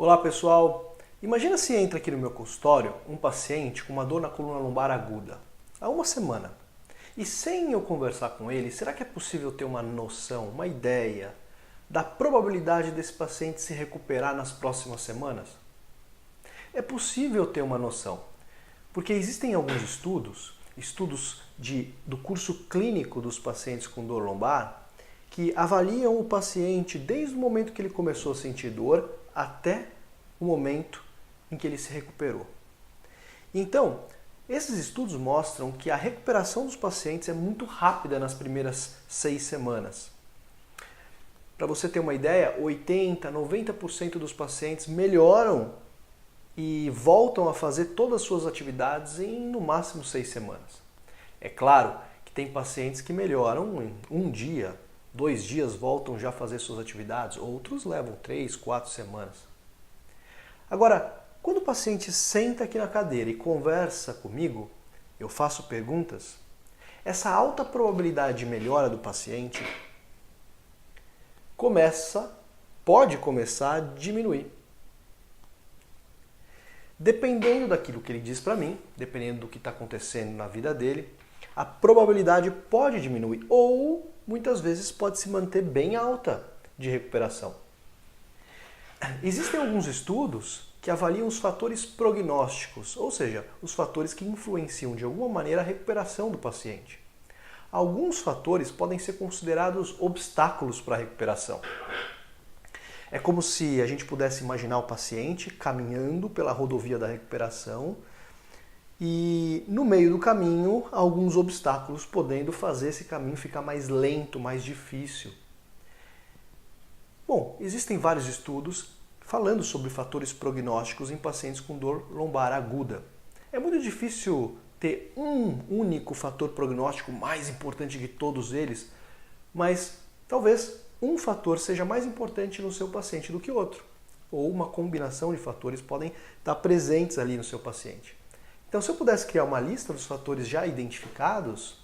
Olá pessoal, imagina se entra aqui no meu consultório um paciente com uma dor na coluna lombar aguda há uma semana. E sem eu conversar com ele, será que é possível ter uma noção, uma ideia da probabilidade desse paciente se recuperar nas próximas semanas? É possível ter uma noção, porque existem alguns estudos do curso clínico dos pacientes com dor lombar, que avaliam o paciente desde o momento que ele começou a sentir dor até o momento em que ele se recuperou. Então, esses estudos mostram que a recuperação dos pacientes é muito rápida nas primeiras 6 semanas. Para você ter uma ideia, 80%, 90% dos pacientes melhoram e voltam a fazer todas as suas atividades em no máximo 6 semanas. É claro que tem pacientes que melhoram em um dia, 2 dias, voltam já a fazer suas atividades, outros levam 3, 4 semanas. Agora, quando o paciente senta aqui na cadeira e conversa comigo, eu faço perguntas, essa alta probabilidade de melhora do paciente pode começar a diminuir. Dependendo daquilo que ele diz para mim, dependendo do que está acontecendo na vida dele, a probabilidade pode diminuir ou muitas vezes pode se manter bem alta de recuperação. Existem alguns estudos que avaliam os fatores prognósticos, ou seja, os fatores que influenciam de alguma maneira a recuperação do paciente. Alguns fatores podem ser considerados obstáculos para a recuperação. É como se a gente pudesse imaginar o paciente caminhando pela rodovia da recuperação e no meio do caminho alguns obstáculos podendo fazer esse caminho ficar mais lento, mais difícil. Bom, existem vários estudos falando sobre fatores prognósticos em pacientes com dor lombar aguda. É muito difícil ter um único fator prognóstico mais importante que todos eles, mas talvez um fator seja mais importante no seu paciente do que outro, ou uma combinação de fatores podem estar presentes ali no seu paciente. Então, se eu pudesse criar uma lista dos fatores já identificados,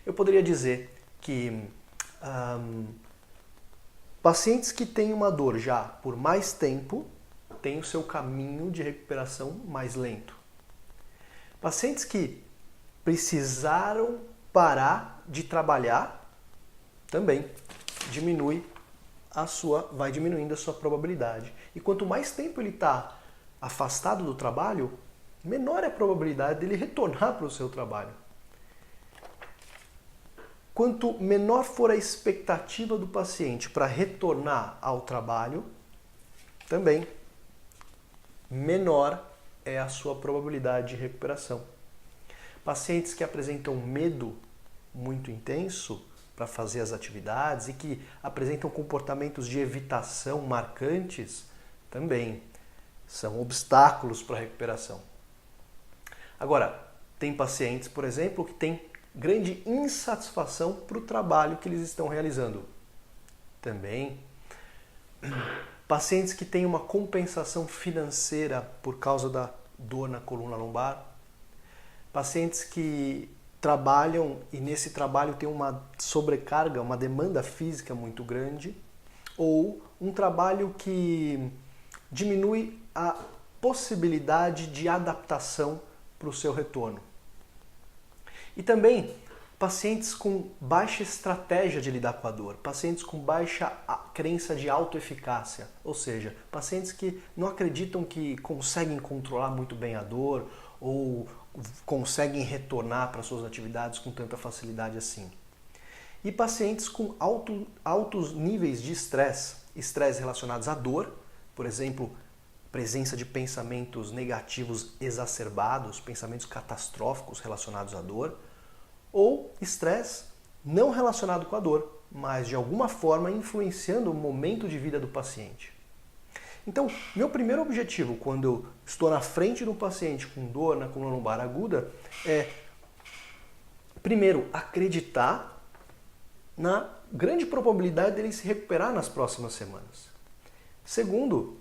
eu poderia dizer que pacientes que têm uma dor já por mais tempo têm o seu caminho de recuperação mais lento. Pacientes que precisaram parar de trabalhar também vai diminuindo a sua probabilidade. E quanto mais tempo ele está afastado do trabalho, menor é a probabilidade dele retornar para o seu trabalho. Quanto menor for a expectativa do paciente para retornar ao trabalho, também menor é a sua probabilidade de recuperação. Pacientes que apresentam medo muito intenso para fazer as atividades e que apresentam comportamentos de evitação marcantes, também são obstáculos para a recuperação. Agora, tem pacientes, por exemplo, que têm grande insatisfação para o trabalho que eles estão realizando. Também. Pacientes que têm uma compensação financeira por causa da dor na coluna lombar. Pacientes que trabalham e nesse trabalho tem uma sobrecarga, uma demanda física muito grande. Ou um trabalho que diminui a possibilidade de adaptação para o seu retorno. E também pacientes com baixa estratégia de lidar com a dor, pacientes com baixa crença de autoeficácia, ou seja, pacientes que não acreditam que conseguem controlar muito bem a dor ou conseguem retornar para suas atividades com tanta facilidade assim. E pacientes com altos níveis de estresse relacionados à dor, por exemplo, presença de pensamentos negativos exacerbados, pensamentos catastróficos relacionados à dor, ou estresse não relacionado com a dor, mas de alguma forma influenciando o momento de vida do paciente. Então, meu primeiro objetivo quando eu estou na frente de um paciente com dor na coluna lombar aguda é, primeiro, acreditar na grande probabilidade dele se recuperar nas próximas semanas. Segundo,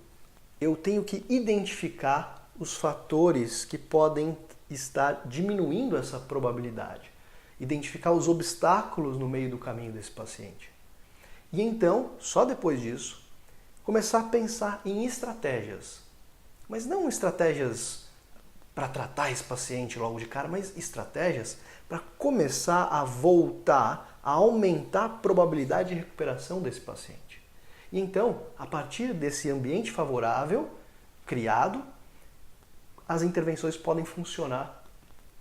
eu tenho que identificar os fatores que podem estar diminuindo essa probabilidade. Identificar os obstáculos no meio do caminho desse paciente. E então, só depois disso, começar a pensar em estratégias. Mas não estratégias para tratar esse paciente logo de cara, mas estratégias para começar a voltar, a aumentar a probabilidade de recuperação desse paciente. E então, a partir desse ambiente favorável criado, as intervenções podem funcionar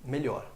melhor.